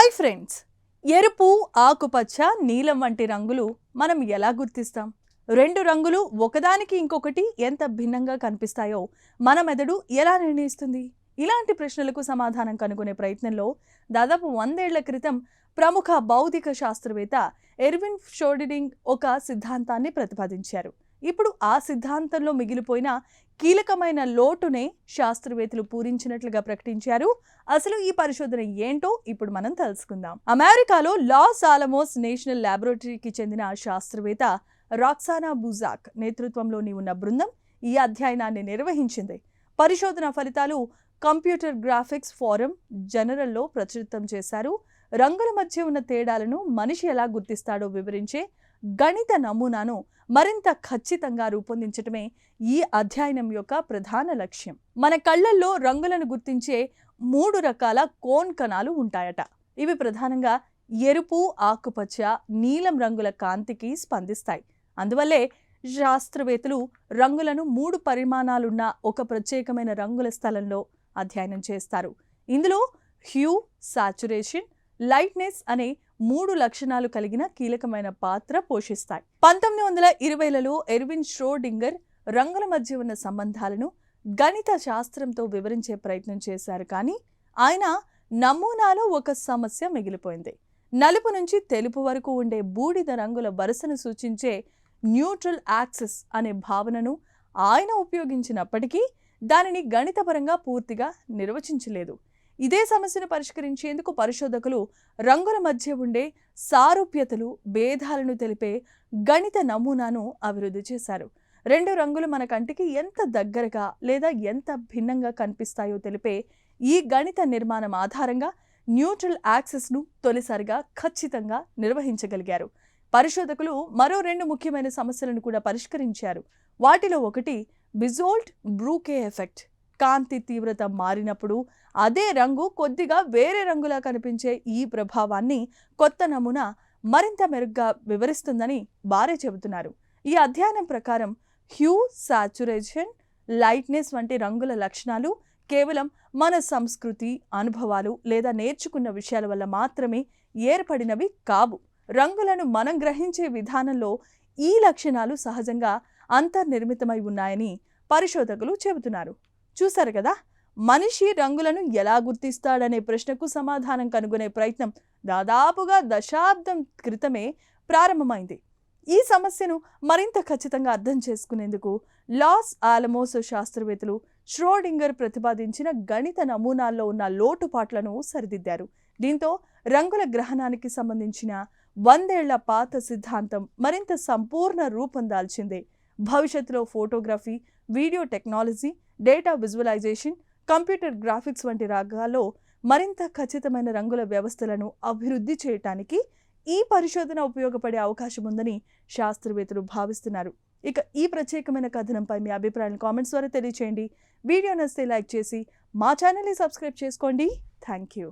Hi friends, ఎరుపు, ఆకుపచ్చ, నీలం వంటి రంగులు మనం ఎలా గుర్తిస్తాం? రెండు రంగులు ఒకదానికి ఇంకొకటి ఎంత భిన్నంగా కనిపిస్తాయో మన మెదడు ఎలా నిర్ణయిస్తుంది? ఇలాంటి ప్రశ్నలకు సమాధానం కనుగొనే ప్రయత్నంలో దాదాపు 100 ఏళ్ల క్రితం ప్రముఖ భౌతిక శాస్త్రవేత్త ఎర్విన్ షోర్డింగర్ ఒక సిద్ధాంతాన్ని ప్రతిపాదించారు. ఇప్పుడు ఆ సిద్ధాంతంలో మిగిలిపోయిన కీలకమైన లోటునే శాస్త్రవేత్తలు పూరించినట్లుగా ప్రకటించారు. అసలు ఈ పరిశోధన ఏంటో ఇప్పుడు మనం తెలుసుకుందాం. అమెరికాలో లాస్ ఆలమోస్ నేషనల్ ల్యాబొరేటరీకి చెందిన శాస్త్రవేత్త రాక్సానా బుజాక్ నేతృత్వంలోని ఉన్న బృందం ఈ అధ్యయనాన్ని నిర్వహించింది. పరిశోధన ఫలితాలు కంప్యూటర్ గ్రాఫిక్స్ ఫోరం జనరల్లో ప్రచురితం చేశారు. రంగుల మధ్య ఉన్న తేడాలను మనిషి ఎలా గుర్తిస్తాడో వివరించే గణిత నమూనాను మరింత ఖచ్చితంగా రూపొందించటమే ఈ అధ్యయనం యొక్క ప్రధాన లక్ష్యం. మన కళ్ళల్లో రంగులను గుర్తించే 3 రకాల కోన్ కణాలు ఉంటాయట. ఇవి ప్రధానంగా ఎరుపు, ఆకుపచ్చ, నీలం రంగుల కాంతికి స్పందిస్తాయి. అందువల్లే శాస్త్రవేత్తలు రంగులను 3 పరిమాణాలున్న ఒక ప్రత్యేకమైన రంగుల స్థలంలో అధ్యయనం చేస్తారు. ఇందులో హ్యూ, సాచురేషన్, లైట్నెస్ అనే 3 లక్షణాలు కలిగిన కీలకమైన పాత్ర పోషిస్తాయి. 1920లలో ఎర్విన్ షోర్డింగర్ రంగుల మధ్య ఉన్న సంబంధాలను గణిత శాస్త్రంతో వివరించే ప్రయత్నం చేశారు. కానీ ఆయన నమూనాలో ఒక సమస్య మిగిలిపోయింది. నలుపు నుంచి తెలుపు వరకు ఉండే బూడిద రంగుల వరుసను సూచించే న్యూట్రల్ యాక్సిస్ అనే భావనను ఆయన ఉపయోగించినప్పటికీ దానిని గణితపరంగా పూర్తిగా నిర్వచించలేదు. ఇదే సమస్యను పరిష్కరించేందుకు పరిశోధకులు రంగుల మధ్య ఉండే సారూప్యతలు, భేదాలను తెలిపే గణిత నమూనాను అభివృద్ధి చేశారు. 2 రంగులు మన కంటికి ఎంత దగ్గరగా లేదా ఎంత భిన్నంగా కనిపిస్తాయో తెలిపే ఈ గణిత నిర్మాణం ఆధారంగా న్యూట్రల్ యాక్సిస్ను తొలిసారిగా ఖచ్చితంగా నిర్వహించగలిగారు. పరిశోధకులు మరో 2 ముఖ్యమైన సమస్యలను కూడా పరిష్కరించారు. వాటిలో ఒకటి బిజోల్ట్ బ్రూకే ఎఫెక్ట్. కాంతి తీవ్రత మారినప్పుడు అదే రంగు కొద్దిగా వేరే రంగులా కనిపించే ఈ ప్రభావాన్ని కొత్త నమూనా మరింత మెరుగ్గా వివరిస్తుందని వారే చెబుతున్నారు. ఈ అధ్యయనం ప్రకారం హ్యూ, సాచురేషన్, లైట్నెస్ వంటి రంగుల లక్షణాలు కేవలం మన సంస్కృతి, అనుభవాలు లేదా నేర్చుకున్న విషయాల వల్ల మాత్రమే ఏర్పడినవి కావు. రంగులను మనం గ్రహించే విధానంలో ఈ లక్షణాలు సహజంగా అంతర్నిర్మితమై ఉన్నాయని పరిశోధకులు చెబుతున్నారు. చూశారు కదా, మనిషి రంగులను ఎలా గుర్తిస్తాడనే ప్రశ్నకు సమాధానం కనుగొనే ప్రయత్నం దాదాపుగా దశాబ్దం క్రితమే ప్రారంభమైంది. ఈ సమస్యను మరింత ఖచ్చితంగా అర్థం చేసుకునేందుకు లాస్ ఆలమోస్ శాస్త్రవేత్తలు ష్రోడింగర్ ప్రతిపాదించిన గణిత నమూనాల్లో ఉన్న లోటుపాట్లను సరిదిద్దారు. దీంతో రంగుల గ్రహణానికి సంబంధించిన 100 ఏళ్ల పాత సిద్ధాంతం మరింత సంపూర్ణ రూపం దాల్చింది. భవిష్యత్తులో photography, video technology, data visualisation, computer graphics వంటి రంగాల్లో మరింత ఖచ్చితమైన రంగుల వ్యవస్థలను అభివృద్ధి చేయడానికి ఈ పరిశోధన ఉపయోగపడే అవకాశం ఉందని శాస్త్రవేత్తలు భావిస్తున్నారు. ఇక ఈ ప్రత్యేకమైన కథనంపై మీ అభిప్రాయాలను కామెంట్స్ ద్వారా తెలియచేయండి. వీడియో నచ్చితే లైక్ చేసి మా ఛానల్ని సబ్స్క్రైబ్ చేసుకోండి. Thank you.